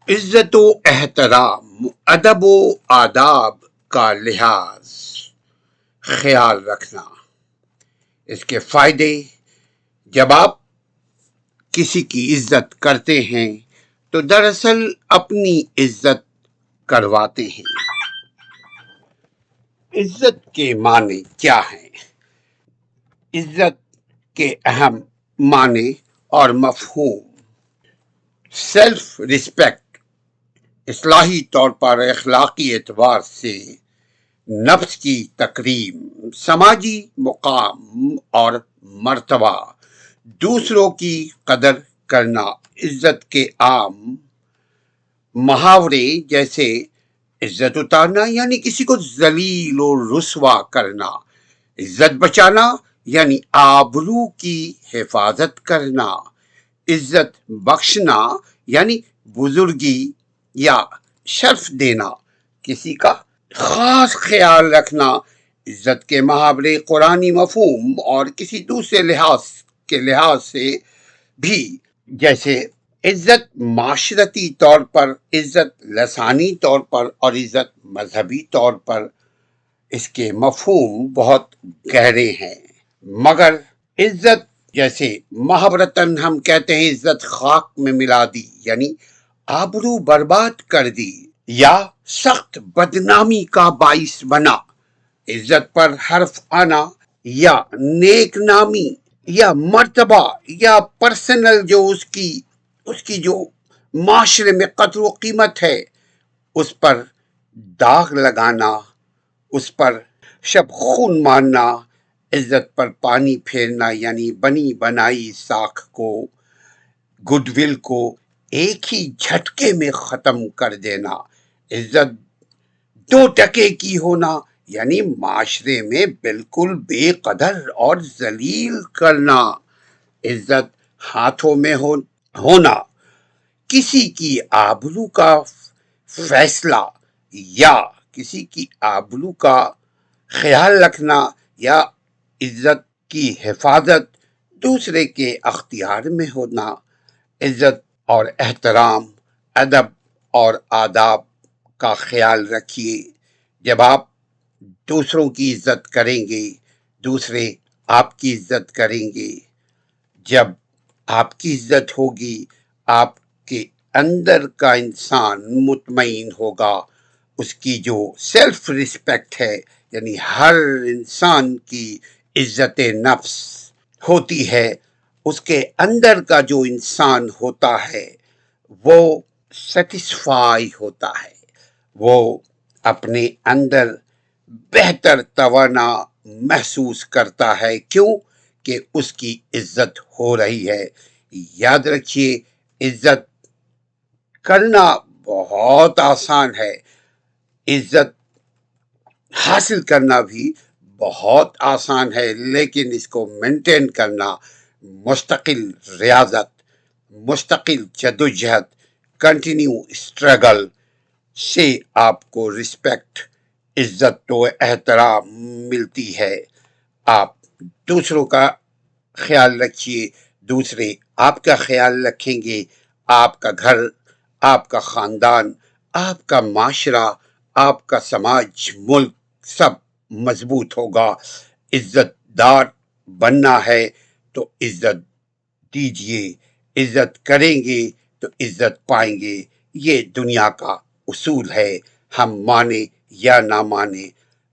عزت و احترام، ادب و آداب کا لحاظ خیال رکھنا۔ اس کے فائدے: جب آپ کسی کی عزت کرتے ہیں تو دراصل اپنی عزت کرواتے ہیں۔ عزت کے معنی کیا ہیں؟ عزت کے اہم معنی اور مفہوم: سیلف ریسپیکٹ، اصطلاحی طور پر اخلاقی اعتبار سے نفس کی تکریم، سماجی مقام اور مرتبہ، دوسروں کی قدر کرنا۔ عزت کے عام محاورے جیسے عزت اتارنا یعنی کسی کو ذلیل و رسوا کرنا، عزت بچانا یعنی آبرو کی حفاظت کرنا، عزت بخشنا یعنی بزرگی یا شرف دینا، کسی کا خاص خیال رکھنا۔ عزت کے محاورے قرآنی مفہوم اور کسی دوسرے لحاظ سے بھی، جیسے عزت معاشرتی طور پر، عزت لسانی طور پر اور عزت مذہبی طور پر، اس کے مفہوم بہت گہرے ہیں۔ مگر عزت جیسے محاورتاً ہم کہتے ہیں عزت خاک میں ملا دی یعنی آبرو برباد کر دی یا سخت بدنامی کا باعث بنا، عزت پر حرف آنا یا نیک نامی یا مرتبہ یا پرسنل جو اس کی جو معاشرے میں قدر و قیمت ہے اس پر داغ لگانا، اس پر شب خون مارنا، عزت پر پانی پھیرنا یعنی بنی بنائی ساکھ کو، گڈ ول کو ایک ہی جھٹکے میں ختم کر دینا، عزت 2 کی ہونا یعنی معاشرے میں بالکل بے قدر اور ذلیل کرنا، عزت ہاتھوں میں ہونا، کسی کی آبرو کا فیصلہ یا کسی کی آبرو کا خیال رکھنا یا عزت کی حفاظت دوسرے کے اختیار میں ہونا۔ عزت اور احترام، ادب اور آداب کا خیال رکھیے۔ جب آپ دوسروں کی عزت کریں گے، دوسرے آپ کی عزت کریں گے۔ جب آپ کی عزت ہوگی، آپ کے اندر کا انسان مطمئن ہوگا، اس کی جو سیلف ریسپیکٹ ہے یعنی ہر انسان کی عزت نفس ہوتی ہے، اس کے اندر کا جو انسان ہوتا ہے وہ سیٹسفائی ہوتا ہے، وہ اپنے اندر بہتر توانا محسوس کرتا ہے۔ کیوں؟ کہ اس کی عزت ہو رہی ہے۔ یاد رکھیے، عزت کرنا بہت آسان ہے، عزت حاصل کرنا بھی بہت آسان ہے، لیکن اس کو مینٹین کرنا مستقل ریاضت، مستقل جدوجہد، کنٹینیو اسٹرگل سے آپ کو رسپیکٹ، عزت و احترام ملتی ہے۔ آپ دوسروں کا خیال رکھیے، دوسرے آپ کا خیال رکھیں گے، آپ کا گھر، آپ کا خاندان، آپ کا معاشرہ، آپ کا سماج، ملک سب مضبوط ہوگا۔ عزت دار بننا ہے تو عزت دیجیے، عزت کریں گے تو عزت پائیں گے۔ یہ دنیا کا اصول ہے، ہم مانے یا نہ مانے،